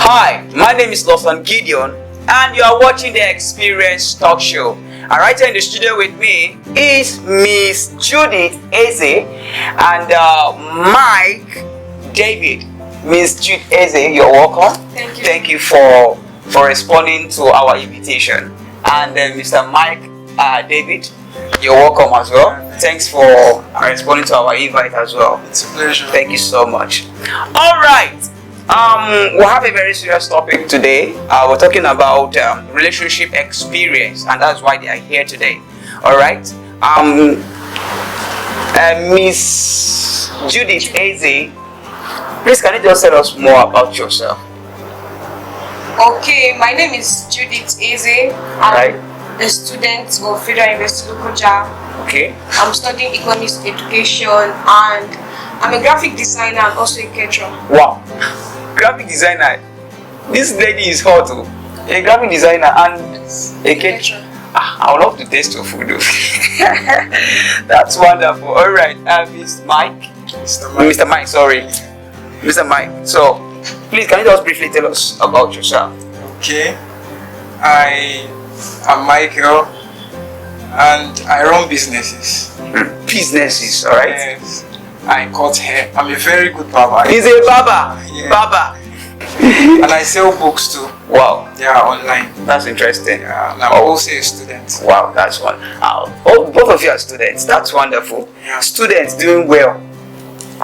Hi, my name is Lawson Gideon, and you are watching the Experience Talk Show. And right here in the studio with me is Miss Judith Eze and Mike David. Miss Judith Eze, you're welcome. Thank you. Thank you for responding to our invitation. And Mr. Mike David, you're welcome as well. Thanks for responding to our invite as well. It's a pleasure. Thank you so much. All right. We have a very serious topic today. We're talking about relationship experience, and that's why they are here today. All right. Miss Judith Eze, please can you just tell us more about yourself? Okay, my name is Judith Eze. I'm a student of Federal University Lokoja. Okay. I'm studying economics education, and I'm a graphic designer and also a caterer. Wow. Graphic designer. This lady is hot. A graphic designer and a caterer. I would love to taste your food. That's wonderful. All right, Mr. Mike, sorry. Mr. Mike. So, please, can you just briefly tell us about yourself? Okay. I am Michael and I run businesses. Businesses, alright? Yes. I cut hair. I'm a very good barber. He's a barber. Yeah. Barber. And I sell books too. Wow. They are online. That's interesting. Yeah, and I'm also a student. Wow, that's one. Both of you are students. That's wonderful. Yeah. Students doing well.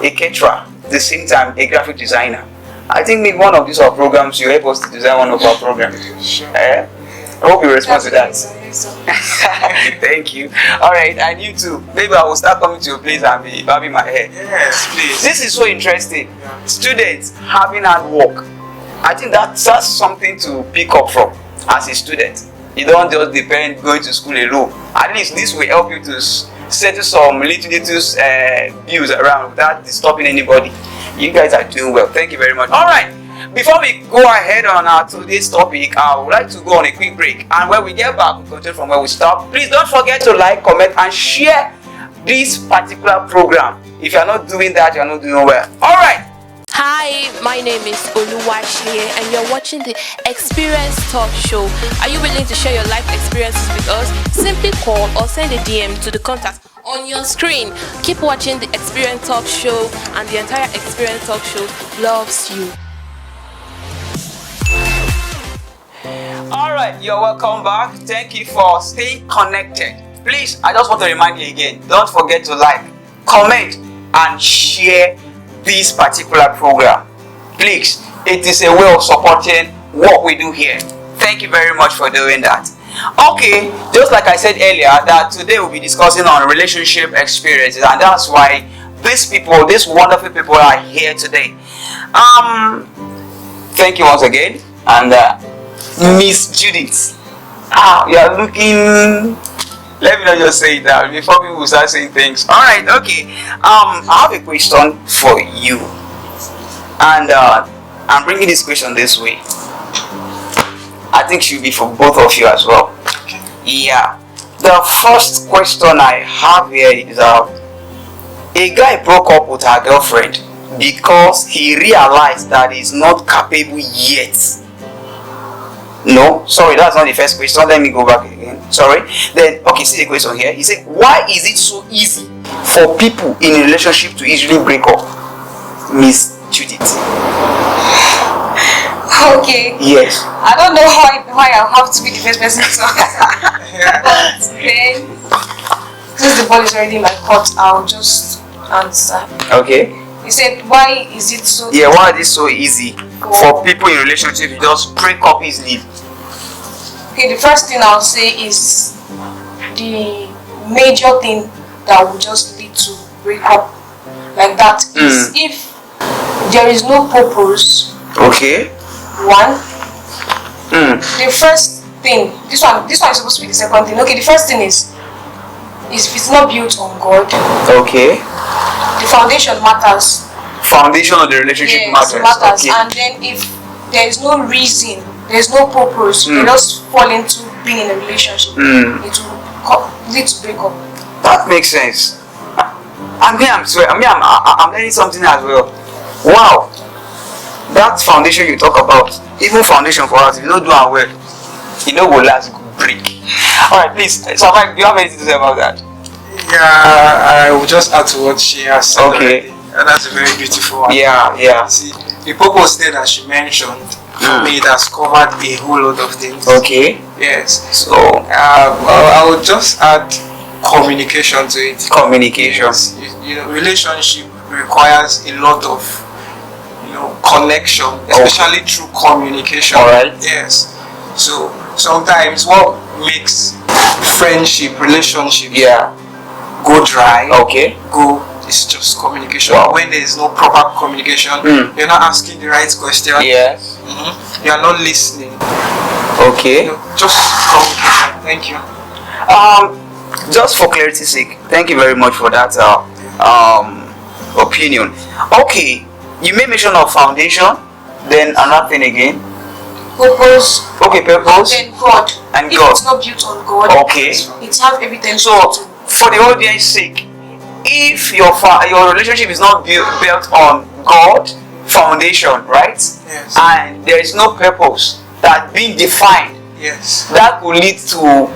A caterer, at the same time a graphic designer. I think maybe one of these our programs you help us to design one of our programs. Sure. I hope you respond to that. Yes, Thank you. Alright, and you too. Maybe I will start coming to your place and be barbing my hair. Yes, please. This is so interesting. Yeah. Students having hard work. I think that's something to pick up from as a student. You don't just depend going to school alone. At least this will help you to settle some little bills around without disturbing anybody. You guys are doing well. Thank you very much. Alright. Before we go ahead on today's topic, I would like to go on a quick break. And when we get back, we'll continue from where we stopped. Please don't forget to like, comment, and share this particular program. If you're not doing that, you're not doing well. Alright. Hi, my name is Oluwashie and you're watching the Experience Talk Show. Are you willing to share your life experiences with us? Simply call or send a DM to the contact on your screen. Keep watching the Experience Talk Show, and the entire Experience Talk Show loves you. Alright, you're welcome back. Thank you for staying connected. Please, I just want to remind you again, don't forget to like, comment, and share this particular program. Please, it is a way of supporting what we do here. Thank you very much for doing that. Okay, just like I said earlier, that today we'll be discussing on relationship experiences, and that's why these wonderful people are here today. Thank you once again, and Miss Judith, you are looking. Let me not just say that before people start saying things. All right, okay. I have a question for you, and I'm bringing this question this way. I think it should be for both of you as well. Yeah. The first question I have here is a guy broke up with her girlfriend because he realized that he's not capable yet. No, sorry, that's not the first question. Let me go back again. Sorry. Then, okay, see the question here. He said, why is it so easy for people in a relationship to easily break up? Miss Judith. Okay. Yes. I don't know why I have to be the first person to answer. But then, since the ball is already in my court, I'll just answer. Okay. He said, why is it so Yeah, why is it so easy for people in relationship to just break up easily? Okay, the first thing I'll say is the major thing that will just lead to break up like that is if there is no purpose. Okay. One. The first thing, this one is supposed to be the second thing. Okay, the first thing is if it's not built on God. Okay. The foundation matters. Foundation of the relationship Yes, matters. Okay. And then if there is no reason, there is no purpose, they just fall into being in a relationship, it will lead to break up. That makes sense. I'm learning something as well. Wow. that foundation you talk about, even foundation for us, if you don't do it well, you know will last, go break. Alright, please. So Mike, do you have anything to say about that? Yeah, I will just add to what she has said. Okay. Already. And that's a very beautiful one. Yeah. See, the purpose there that she mentioned, for me, it has covered a whole lot of things. Okay. Yes. So I would just add communication to it. communication. Yes. You know, relationship requires a lot of, connection, especially through communication. Alright. Yes. So sometimes what makes friendship, relationship go dry, it's just communication. Wow. When there is no proper communication, you're not asking the right question. Yes. You are not listening. Okay. Just communication. Thank you. Just for clarity's sake, thank you very much for that opinion. Okay, you made mention of foundation, then another thing again. Purpose. Okay, purpose. And God. And if God. it's not built on God, Okay. it's have everything. So, for the audience sake, if your relationship is not built on God foundation, right? Yes. And there is no purpose that being defined, Yes. that will lead to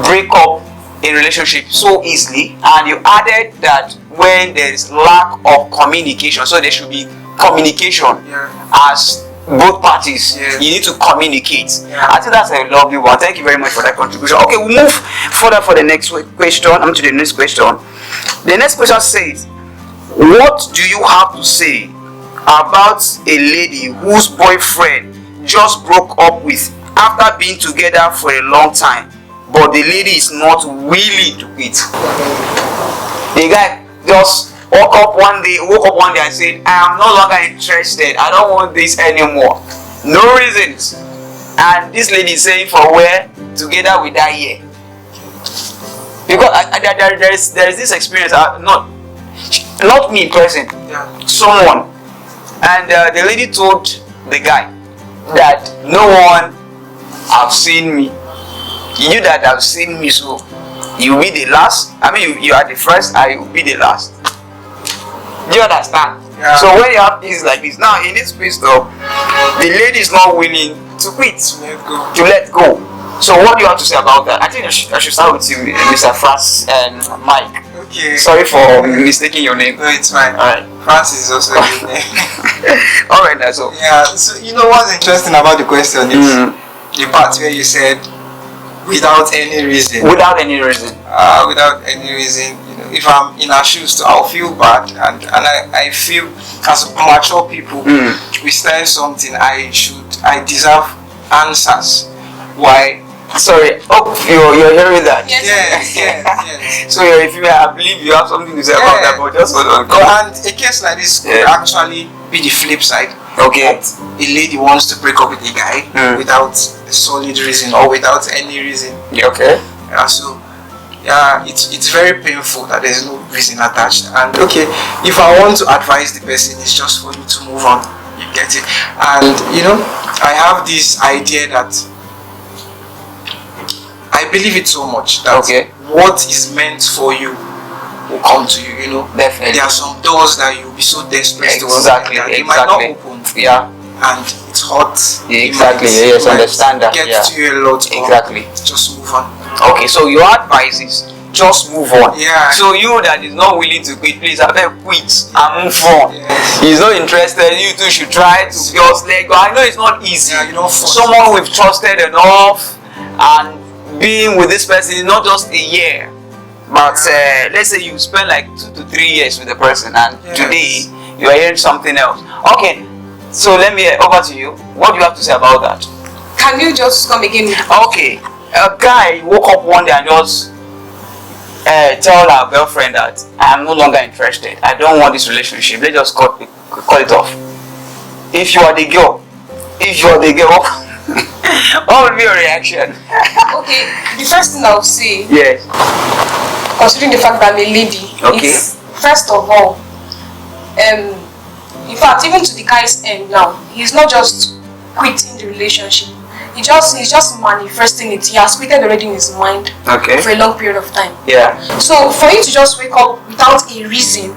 break up in relationship so easily. And you added that when there is lack of communication, so there should be communication as both parties. Yes. You need to communicate. Yeah. I think that's a lovely one. Thank you very much for that contribution. Okay, we'll move further for the next question. I'm to the next question. The next question says, what do you have to say about a lady whose boyfriend just broke up with after being together for a long time, but the lady is not willing to quit? The guy just woke up one day and said, I am no longer interested. I don't want this anymore. No reasons. And this lady is saying for where? Together with that year. Because there is this experience, not me in person, someone. And the lady told the guy that no one have seen me. You that have seen me, so you will be the last. I mean, you are the first, I will be the last. Do you understand? Yeah. So when you have things like this, now in this space though, the lady is not willing to quit, to let go. So what do you have to say about that? I think I should start with you, Mr. Francis and Mike. Okay. Sorry for mistaking your name. No, it's fine. Alright. Francis is also a good name. Alright, that's all. Yeah, so what's interesting about the question is the part where you said without any reason. Without any reason. Without any reason, if I'm in her shoes too, I'll feel bad, and I feel as mature people, we start something. I deserve answers. Why? Sorry, you're hearing that? Yes. So you're a female, I believe you have something to say about that, but just hold on. And a case like this could actually be the flip side. Okay. That a lady wants to break up with a guy without a solid reason or without any reason. Okay. So it's very painful that there's no reason attached. And okay, if I want to advise the person, it's just for you to move on. You get it? And I have this idea that I believe it so much that what is meant for you will come to you. Definitely. There are some doors that you'll be so desperate to open that they might not open. Yeah. And it's hot. Exactly. Yes, understand that. Get to you a lot. Exactly. Just move on. Okay, so your advice is just move on. Yeah. So you that is not willing to quit, please I better quit and move on. Yes. He's not interested. You two should try to just let go. I know it's not easy. Yeah, someone we've trusted enough and being with this person is not just a year, but let's say you spend like 2 to 3 years with the person, and today you are hearing something else. Okay, so let me over to you. What do you have to say about that? Can you just come again? Okay, a guy woke up one day and just tell our girlfriend that I am no longer interested. I don't want this relationship. Let's just call it off. If you are the girl, what would be your reaction? Okay, the first thing I'll say, Yes. considering the fact that I'm a lady, is first of all, in fact, even to the guy's end now, he's not just quitting the relationship. He's just manifesting it. He has quitted already in his mind for a long period of time. Yeah. So for you to just wake up without a reason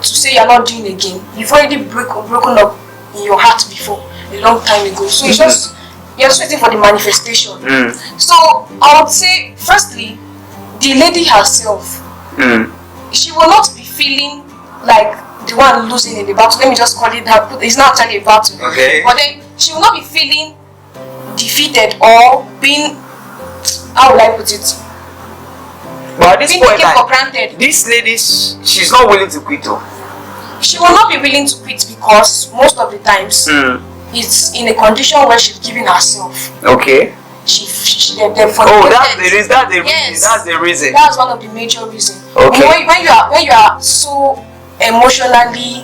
to say you're not doing again, you've already broken up in your heart before, a long time ago. So it's just, you're just waiting for the manifestation. So I would say, firstly, the lady herself, she will not be feeling like the one losing in the battle. Let me just call it that. It's not actually a battle. Okay. But then she will not be feeling defeated or being, how would I put it? But at this Being point, taken for granted. this lady, she's not willing to quit though. She will not be willing to quit because most of the times it's in a condition where she's giving herself. Okay. They're Oh, that's the reason. That's the reason. Yes. That's the reason. That's one of the major reasons. Okay. When you are so emotionally,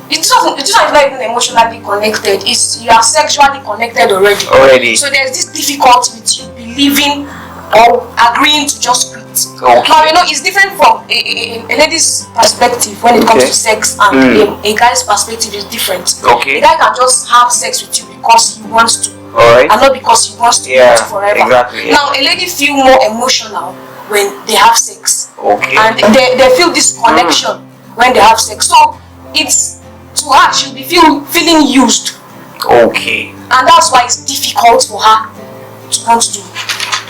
it's not even emotionally connected. It's, you are sexually connected already. So there's this difficulty with you believing or agreeing to just quit. Okay. Now, you know, it's different from a lady's perspective when it comes to sex, and a guy's perspective is different. Okay. A guy can just have sex with you because he wants to, Alright. and not because he wants to be with you forever. Exactly. Now, a lady feel more emotional when they have sex. Okay. And they feel this connection when they have sex. So it's, to her, she'll be feeling used. Okay. And that's why it's difficult for her to want to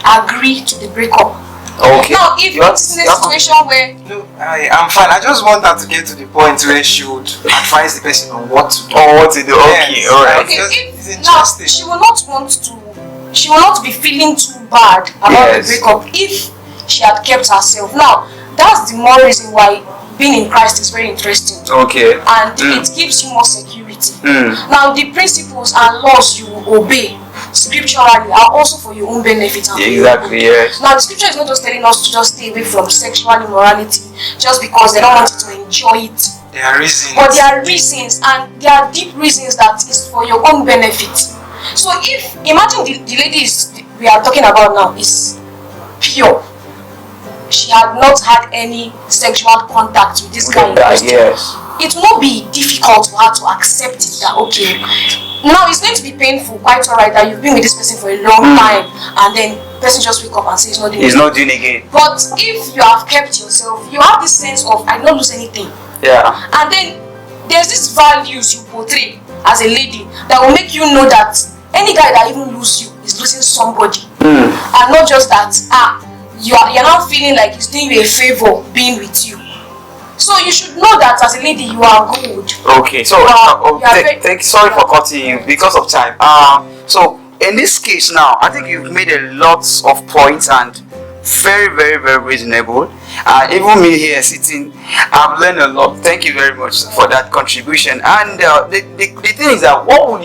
agree to the breakup. Okay. Now, if it's in a situation where No, I'm fine. I just want her to get to the point where she would advise the person on what to do. Oh, what to do? Okay. Yes. Alright. okay, It's if now interesting. she will not be feeling too bad about the breakup if she had kept herself. Now, that's the more reason why being in Christ is very interesting. Okay. And it gives you more security. Now, the principles and laws you obey scripturally are also for your own benefit. And Exactly. Yes. Now, the scripture is not just telling us to just stay away from sexual immorality just because they don't want you to enjoy it. There are reasons. But there are reasons, and there are deep reasons that is for your own benefit. So if, imagine the lady we are talking about now is pure. She had not had any sexual contact with this guy in question. Yes. It will not be difficult for her to accept it that, okay, now it's going to be painful, quite alright, that you've been with this person for a long time and then the person just wake up and say he's not doing He's it. not doing again. But if you have kept yourself, you have this sense of, I don't lose anything. Yeah. And then there's this values you portray as a lady that will make you know that any guy that even lose you is losing somebody. And not just that, you're not feeling like he's doing you a favor being with you. So you should know that as a lady you are good. Okay. So sorry for cutting you because of time. So in this case now, I think you've made a lot of points and very, very, very reasonable. Even me here sitting, I've learned a lot. Thank you very much for that contribution. And the thing is that what would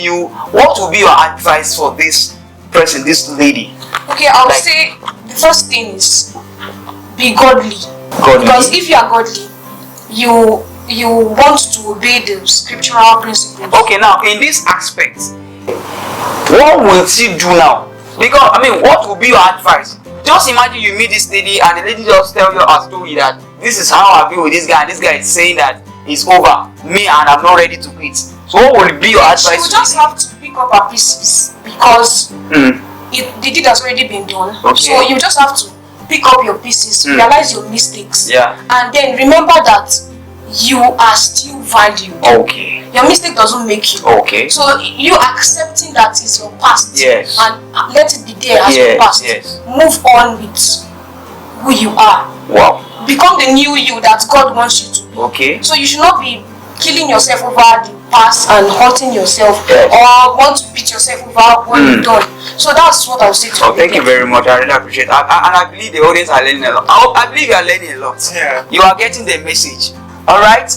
be your advice for this person, this lady? Okay, I would say the first thing is be godly. Godly. Because if you are godly, you want to obey the scriptural principles. Okay, now in this aspect, what will she do now? Because what will be your advice? Just imagine you meet this lady and the lady just tell you a story that this is how I've been with this guy and this guy is saying that it's over me and I'm not ready to quit. So what will be your advice? She will just have to pick up her pieces because the deed has already been done. Okay. So you just have to pick up your pieces, realize your mistakes, and then remember that you are still valued. Okay. Your mistake doesn't make you. Okay. So you accepting that is your past. Yes. And let it be there as your past. Yes. Move on with who you are. Wow. Become the new you that God wants you to be. Okay. So you should not be killing yourself over the past and hurting yourself, Yes. or want to beat yourself over what you've done. So that's what I would say to you. Thank you very much. I really appreciate it. And I believe the audience are learning a lot. I believe you are learning a lot. Yeah. You are getting the message. Alright?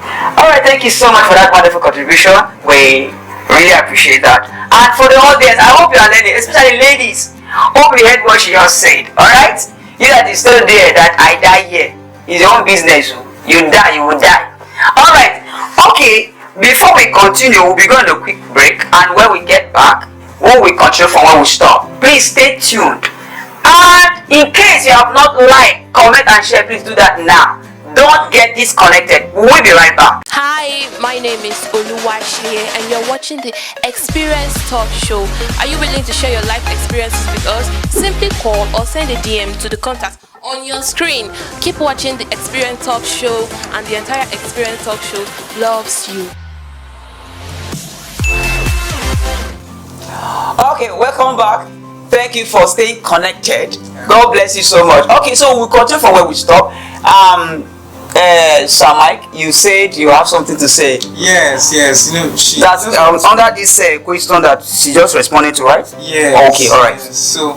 Alright, thank you so much for that wonderful contribution. We really appreciate that. And for the audience, I hope you are learning, especially ladies. Hope you heard what she just said. Alright? You that is still there, that I die here. It's your own business. You die, you will die. Alright. Okay. Before we continue, we'll be going on a quick break. And when we get back, we will continue from where we stop. Please stay tuned. And in case you have not liked, comment and share, please do that now. Don't get disconnected. We'll be right back. Hi, my name is Oluwashi and you're watching the Experience Talk Show. Are you willing to share your life experiences with us? Simply call or send a DM to the contact on your screen. Keep watching the Experience Talk Show, and the entire Experience Talk Show loves you. Okay, welcome back. Thank you for staying connected. God bless you so much. Okay, so we'll continue from where we stopped. Sir Mike, you said you have something to say. Yes. You know, she. That's under this question that she just responded to, right? Yes. Okay, all right. Yes. So,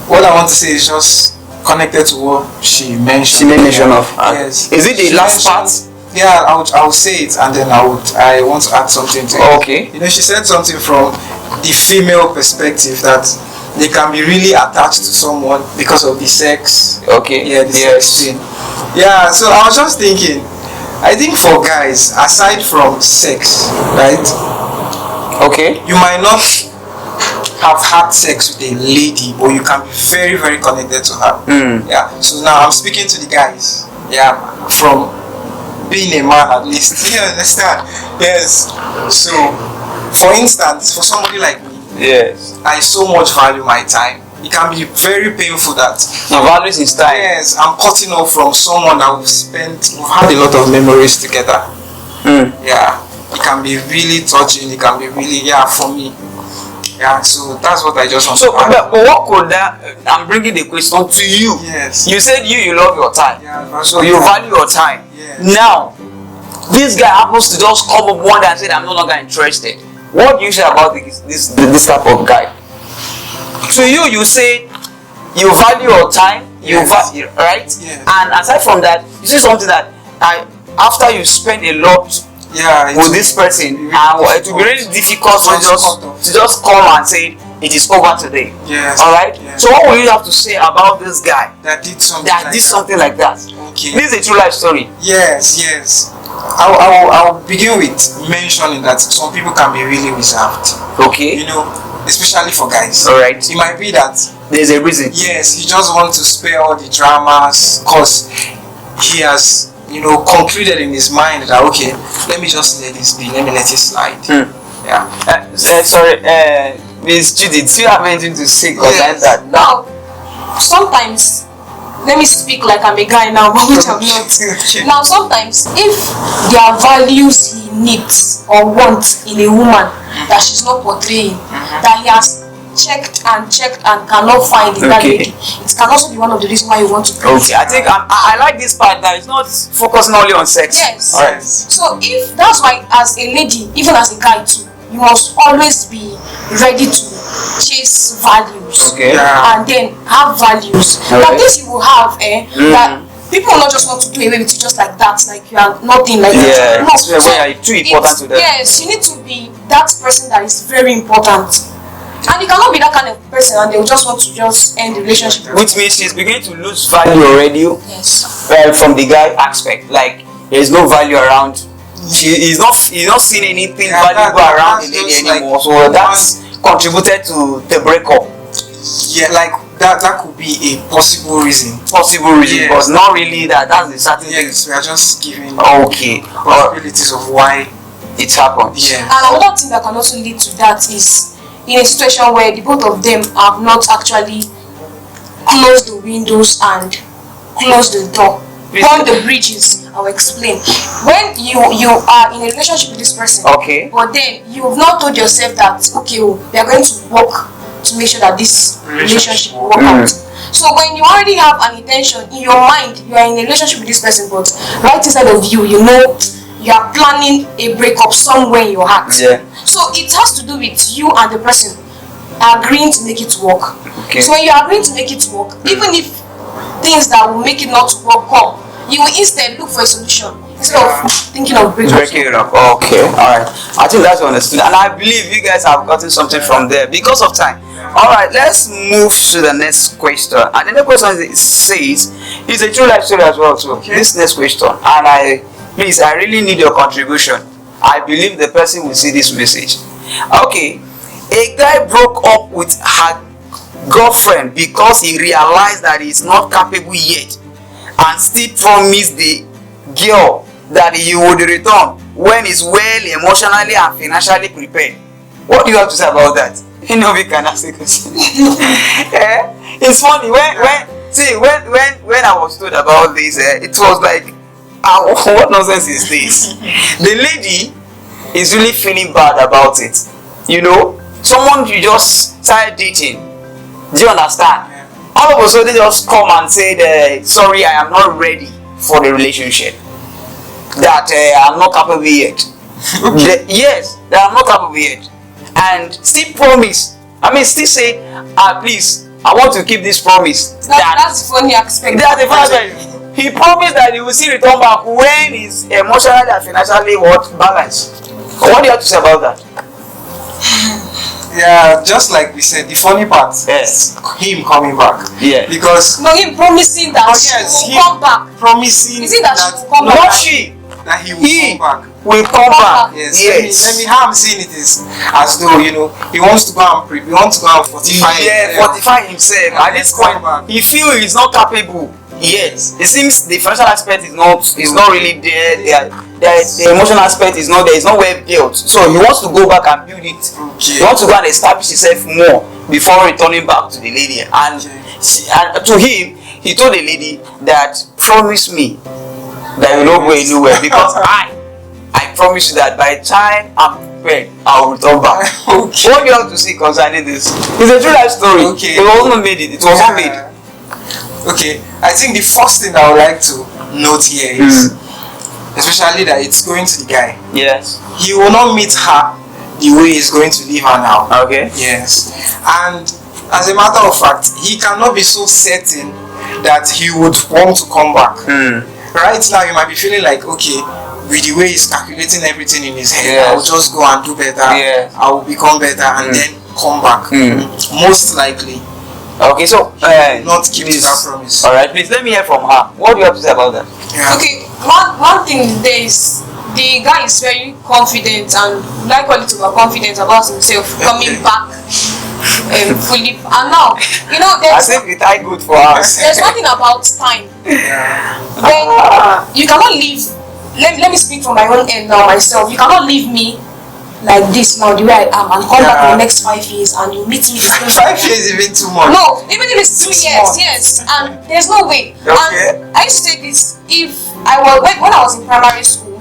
what I want to say is just connected to what she mentioned. She made mention of. Yes. Is it the She last part? mentioned- Yeah, I'll say it, and then I want to add something to it. Okay. You know, she said something from the female perspective that they can be really attached to someone because of the sex. Okay. Yeah, the sex thing. Yeah, so I was just thinking, I think for guys, aside from sex, right, Okay. you might not have had sex with a lady, but you can be very, very connected to her. Yeah, so now I'm speaking to the guys. Yeah, from being a man at least. You understand? Yes. So, for instance, for somebody like me, Yes. I so much value my time. It can be very painful that He values his time. yes, I'm cutting off from someone that we've had a lot of memories together. Yeah, it can be really touching. It can be really, for me. Yeah, so that's what I just want So, to add. but what could that? I'm bringing the question to you. Yes. You said you love your time. Yeah, So you value your time. Yes. Now, this guy happens to just come up one day and say, "I'm no longer interested." What do you say about this type of guy? To you, you say you value your time. You Yes. value, right? Yes. And aside from that, you say something that after you spend a lot Yeah, with this person, it will be really difficult to just come and say it is over today. Yes. All right. Yes. So what will you have to say about this guy that did something. that like did that. something like that? Okay. This is a true life story. Yes. I'll begin with mentioning that some people can be really reserved. Okay. You know, especially for guys. All right. It might be that There's a reason. yes, he just wants to spare all the dramas because he has, concluded in his mind that okay, let me just let this be, let me let it slide. Yeah. Sorry, Miss Judith, do you have anything to say concerning that? Now, sometimes, let me speak like I'm a guy now, but which I'm not. Okay. Now, sometimes, if there are values he needs or wants in a woman that she's not portraying, that he has checked and cannot find in that Okay. lady, it can also be one of the reasons why you want to. Okay, I think I like this part that it's not focusing only on sex. Yes. All right. So if that's why, as a lady, even as a guy too, you must always be ready to chase values. Okay. Yeah. And then have values. Okay. But this you will have, that people will not just want to do away with you just like that, like you are nothing like Yeah, that. No. it's very too important to them. Yes, you need to be that person that is very important. And you cannot be that kind of person and they will just want to just end the relationship. Which means she's beginning to lose value already Yes. from the guy aspect. Like there's no value around. He's not seeing anything valuable around the that's lady just like anymore. So that's contributed to the breakup. Yeah, like that could be a possible reason. Possible reason, Yes. but not really that. That's the certain thing. Yes, we are just giving Okay. possibilities of why. It happened. Yeah. And another thing that can also lead to that is in a situation where the both of them have not actually closed the windows and closed the door, burn the bridges. I'll explain. When you are in a relationship with this person, Okay. but then you've not told yourself that okay, we are going to work to make sure that this relationship will work out. So when you already have an intention in your mind, you are in a relationship with this person, but right inside of you, you are planning a breakup somewhere in your heart. Yeah. So it has to do with you and the person agreeing to make it work. Okay. So when you are agreeing to make it work, even if things that will make it not to work come, you will instead look for a solution instead of thinking of breaking Breaking it up. Okay. Alright. I think that's understood. And I believe you guys have gotten something from there because of time. Alright, let's move to the next question. And the next question says, it's a true life story as well too. This next question. And I really need your contribution. I believe the person will see this message. Okay. A guy broke up with her girlfriend because he realized that he's not capable yet and still promised the girl that he would return when he's well emotionally and financially prepared. What do you have to say about that? You know, we can ask a question. It's funny when I was told about this, it was like, what nonsense is this? The lady is really feeling bad about it, you know, someone you just started dating. Do you understand? All of a sudden, they just come and say, sorry, I am not ready for the relationship. That I'm not capable yet. Yes, that I'm not capable yet. And still promise. I mean, still say, please, I want to keep this promise. That's the funny aspect. That's the funny aspect. He promised that he will still return back when he's emotionally and financially balanced. What do you have to say about that? Yeah, just like we said, the funny part Yes. is him coming back. Yeah. Because No, him promising that she will come back. promising Is it that she will come back? Not she. that he will He come back. will come back. Yes. Yes. Let me how I'm seeing it is as though he wants to go and he wants to go and fortify. Fortify himself. At this Come point, back. he feels he's not capable. Yes, it seems the financial aspect is not really there. The emotional aspect is not there. It's not well built. So he wants to go back and build it. Okay. He wants to go and establish himself more before returning back to the lady. And, and to him, he told the lady that promise me that you will not go anywhere because I promise you that by the time I'm prepared, I will return back. Okay. What do you have to say concerning this? It's a true life story. Okay. It was not made. It was not made. Okay, I think the first thing I would like to note here is, especially that it's going to the guy. Yes. He will not meet her the way he's going to leave her now. Okay. Yes, and as a matter of fact, he cannot be so certain that he would want to come back. Right now, you might be feeling like, okay, with the way he's calculating everything in his head, Yes. I will just go and do better. Yes. I will become better and then come back. Most likely. Okay, so Not keep to that promise. All right, please let me hear from her. What do you have to say about that? Yeah. Okay, one thing there is the guy is very confident and likely to be confident about himself coming back fully. And now, I think it I good for us. there's one thing about time. Yeah. When you cannot leave, let me speak from my own end now myself. You cannot leave me like this now, the way I am, and come back in the next 5 years and you meet me the same 5 years is even too much. No, even if it's 2 years, yes, and there's no way. Okay. And I used to say this: if I was when I was in primary school,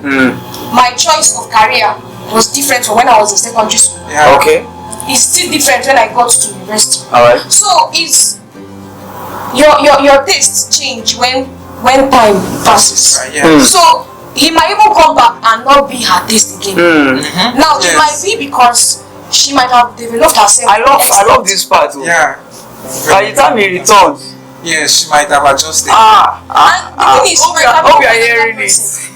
my choice of career was different from when I was in secondary school. Yeah. Okay. It's still different when I got to university. All right. So it's your tastes change when time passes. Right, yeah. So he might even come back and not be her taste again. Now it Yes. might be because she might have developed herself. I love this part. Yeah. By the time he returns, Yes, she might have adjusted. And the thing is, she might have hope you are even met hearing another this. person.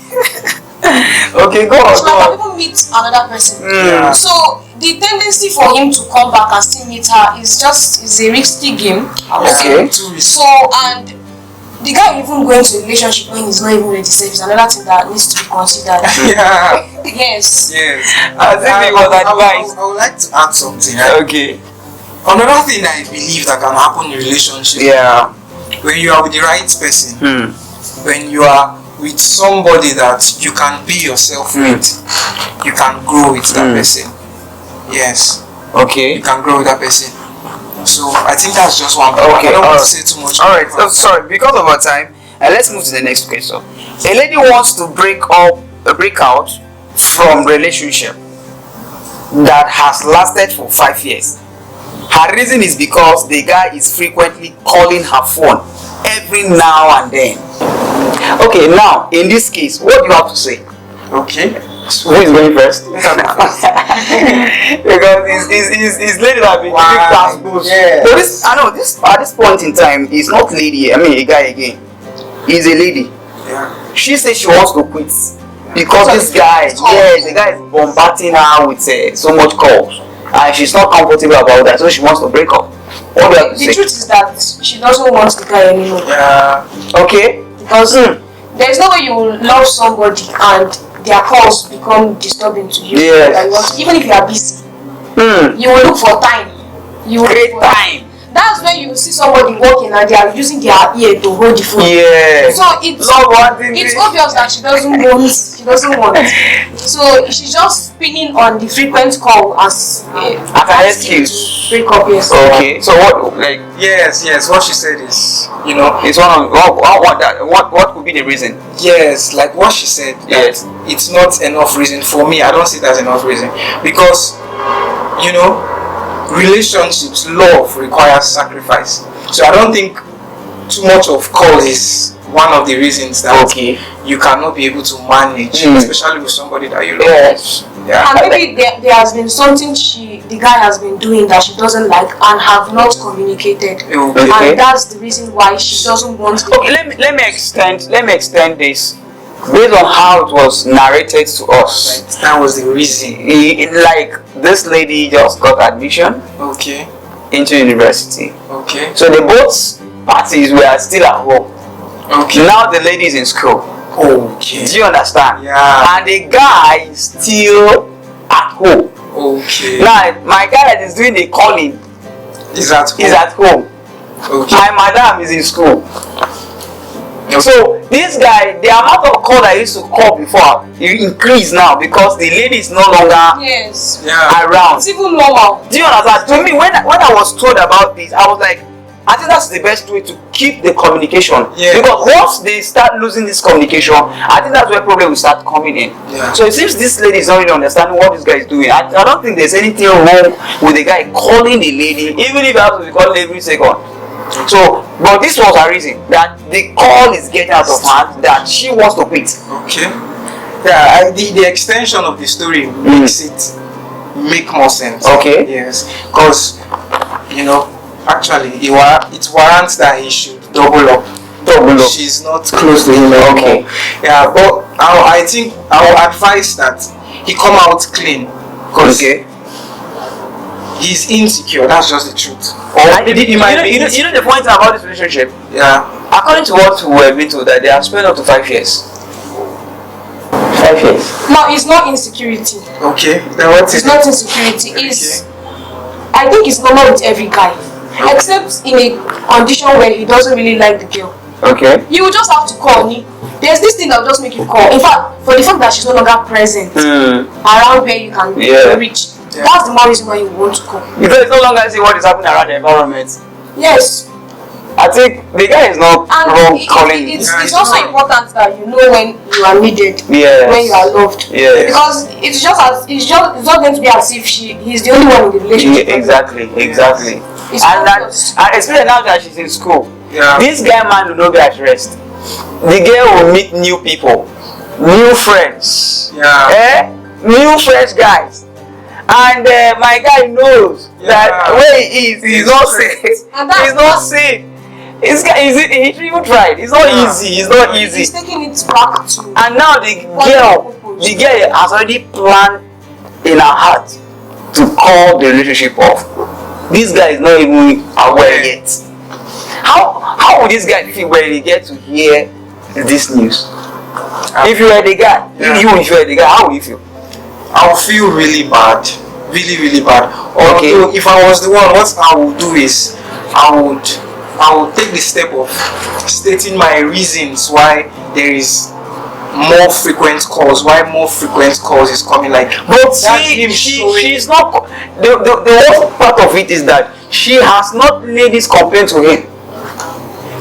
Okay, go on. She might have even met another person. Yeah. So the tendency for him to come back and still meet her is a risky game. Okay. Too risky. So and the guy even going to a relationship when he's not even ready to say is another thing that needs to be considered. Yeah. Yes. Yes. I think it was advised. I would like to add something. Right? Okay. Another thing I believe that can happen in relationship, Yeah. when you are with the right person, when you are with somebody that you can be yourself with, you can grow with that person. Yes, Okay. you can grow with that person. So I think that's just one point. Okay, I don't want to alright. say too much. All right. Sorry, because of our time, let's move to the next question. A lady wants to break out from relationship that has lasted for 5 years. Her reason is because the guy is frequently calling her phone every now and then. Okay, now in this case, what do you have to say? Okay. Who is going first? Because it's lady that been giving class goals. Yeah. So this, I know this at this point in time, it's not lady. I mean, a guy again. He's a lady. Yeah. She says she wants to quit because this guy, the guy is bombarding her with so much calls, and she's not comfortable about that, so she wants to break up. What do you have to The say? truth is that she doesn't want the guy anymore. Yeah. Okay. Because there's no way you will love somebody and their calls become disturbing to you. Yes. That you want, even if you are busy, you will look for time. You will Great look for time. That's when you will see somebody walking and they are using their ear to hold the phone. Yeah. So it's Love wanting it's this. obvious that she doesn't want. So she's just spinning on the frequent call as an excuse. Break up, yes. Okay. So what, like, Yes. What she said is, it's what could be the reason? yes, like what she said. That Yes. it's not enough reason for me. I don't see it as enough reason because, relationships, love requires sacrifice. So I don't think too much of call is one of the reasons that you cannot be able to manage, especially with somebody that you love. Yes. Yeah. And maybe there has been something the guy has been doing that she doesn't like and have not communicated. Okay. And that's the reason why she doesn't want to. Okay, let me extend this based on how it was narrated to us. Right. That was the reason. Like this lady just got admission into university. Okay. So the both parties were still at home. Okay. Now the lady is in school. Okay. Do you understand? Yeah. And the guy is still at home. Okay. Now my guy that is doing the calling is at home. is at home. Okay. My madam is in school. So this guy, the amount of call I used to call before increase now because the lady is no longer around. It's even normal. Do you understand? To me, when I was told about this, I was like, I think that's the best way to keep the communication. Yeah. Because once they start losing this communication, I think that's where problem will start coming in. Yeah. So it seems this lady is not really understanding what this guy is doing. I don't think there's anything wrong with the guy calling the lady, even if he has to be calling every second. So, but this was her reason that the call is getting out of hand, that she wants to quit. Okay. Yeah, the extension of the story makes it make more sense. Okay. Yes, because actually it warrants that he should double up. She's not close to him anymore. Okay. Yeah, but I think I will advise that he come out clean because he's insecure. That's just the truth. You know the point about this relationship? Yeah. According to what we have been told, that they have spent up to 5 years. 5 years. No, it's not insecurity. Okay. Then what is It's not insecurity. It's I think it's normal with every guy. Except in a condition where he doesn't really like the girl. Okay. You will just have to call me. There's this thing that will just make you call. In fact, for the fact that she's no longer present around where you can reach. Yeah. That's the more reason why you want to call. Because it's no longer see what is happening around the environment. Yes. I think the guy is not wrong calling. It's also important that you know when you are needed, when you are loved. Yes. Because it's not going to be as if he's the only one in the relationship. Exactly. And especially now that she's in school, this guy man will not be at rest. The girl will meet new people, new friends, new fresh guys. And my guy knows that where he is, he's not safe. He's not safe. He even tried. It's not easy. It's not easy. He's taking it back to. And now the girl has already planned in her heart to call the relationship off. This guy is not even aware yet. How would this guy feel when he gets to hear this news? If you were the guy, if you were the guy, how would you feel? I'll feel really bad. Really bad. Although if I was the one, what I would do is I would take the step of stating my reasons why there is more frequent calls, is coming. But she's not. The worst part of it is that she has not made this complaint to him.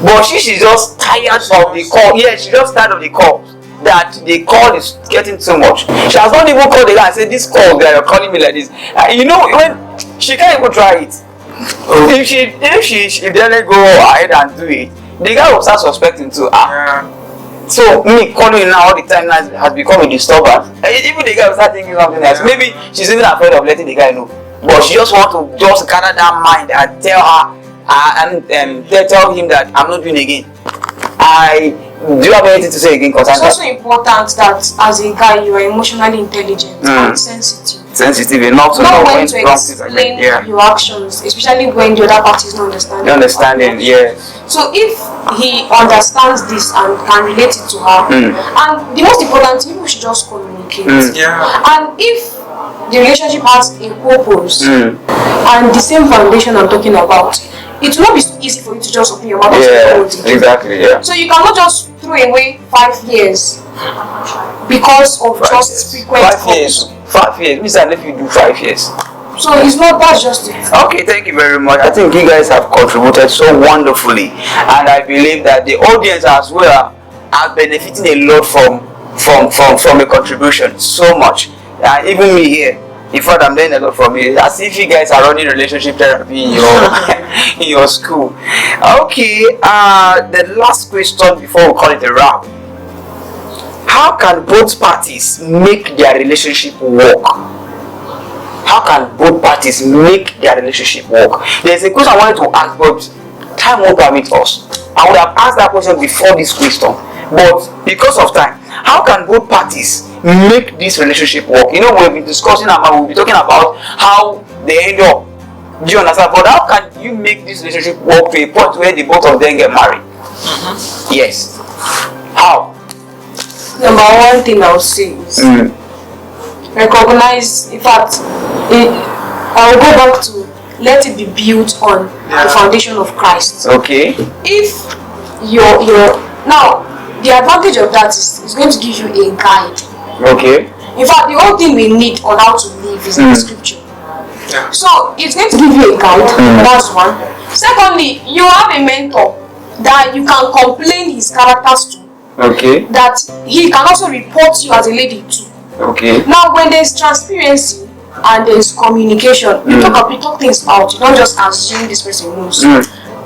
But she's just tired of the call. Yeah, she's just tired of the call. That the call is getting too much. She has not even called the guy and said, this call that you're calling me like this. When she can't even try it. If she didn't go ahead and do it, the guy will start suspecting too. So me calling now all the time has become a disturbance. Even the guy will start thinking something else. Maybe she's even afraid of letting the guy know. But she just wants to just gather that mind and tell her and tell him that I'm not doing it again. Do you have anything to say again? It's also important that as a guy you are emotionally intelligent and sensitive enough to know when to explain your actions, especially when the other party is not understanding. So if he understands this and can relate it to her, and the most important thing, we should just communicate. And if the relationship has a purpose and the same foundation I'm talking about, it will not be so easy for you to just open your mouth and say exactly. So you cannot just throw away 5 years because of just frequent calls. 5 years. Mr. If you do 5 years. So it's not, that's just it. Okay, thank you very much. I think you guys have contributed so wonderfully, and I believe that the audience as well are benefiting a lot from a contribution so much. Even me here, In fact, I'm learning a lot from you. As if you guys are running relationship therapy in your in your school. Okay, the last question before we call it a wrap. How can both parties make their relationship work? How can both parties make their relationship work? There's a question I wanted to ask, but time won't permit us. I would have asked that question before this question, but because of time, how can both parties make this relationship work? You know, we'll be discussing about, we'll be talking about how they end up. Do you understand? But how can you make this relationship work to a point where the both of them get married? Yes. How? Number one thing I would say is recognize, in fact, I will go back to let it be built on the foundation of Christ. Okay. If you're now, the advantage of that is going to give you a guide. Okay. In fact, the whole thing we need on how to live is in the scripture. Yeah. So it's going to give you a guide. That's one. Secondly, you have a mentor that you can complain his characters to. Okay. That he can also report you as a lady too. Okay. Now, when there's transparency and there's communication, you talk things out. You don't just assume this person knows.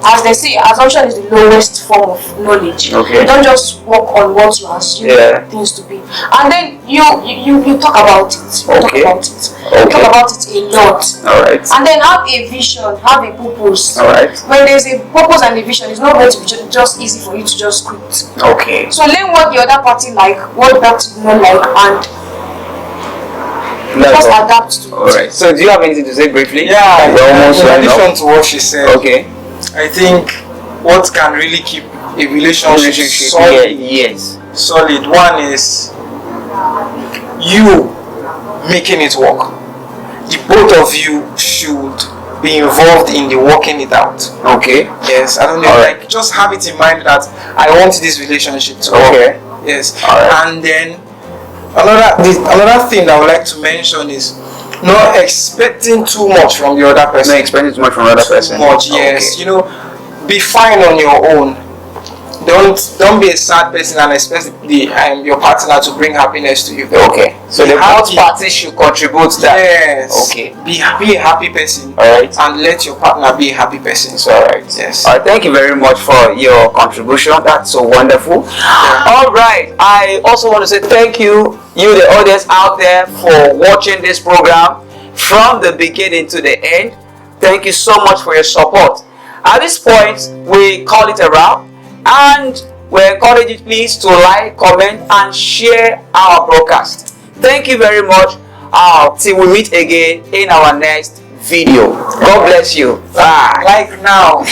As they say, assumption is the lowest form of knowledge. Okay. You don't just work on what you assume things to be. And then you talk about it. You talk about it. You talk about it a lot. Alright. And then have a vision, have a purpose. Alright. When there's a purpose and a vision, it's not going to be just easy for you to just quit. Okay. So learn what the other party like, what the party do not like, and just adapt to it. Alright. So do you have anything to say briefly? Yeah, We're almost in running addition up. to what she said, Okay. I think what can really keep a relationship solid, one is you making it work. The both of you should be involved in the working it out. Okay. Yes, I don't know. Like, just have it in mind that I want this relationship to work. Okay. Yes. Alright. And then another thing that I would like to mention is not expecting too much from the other person. Not expecting too much from another person. Too much, yes. Okay. You know, be fine on your own. Don't be a sad person and expect your partner to bring happiness to you. Okay. So the both parties should contribute that. Yes. Okay. Be a happy person. Alright. And let your partner be a happy person. It's alright. Yes. Alright, thank you very much for your contribution. That's so wonderful. Alright, I also want to say thank you, the audience out there, for watching this program from the beginning to the end. Thank you so much for your support. At this point, we call it a wrap, and we encourage you please to like, comment, and share our broadcast. Thank you very much. Till we meet again in our next video. God bless you. Bye. Like now.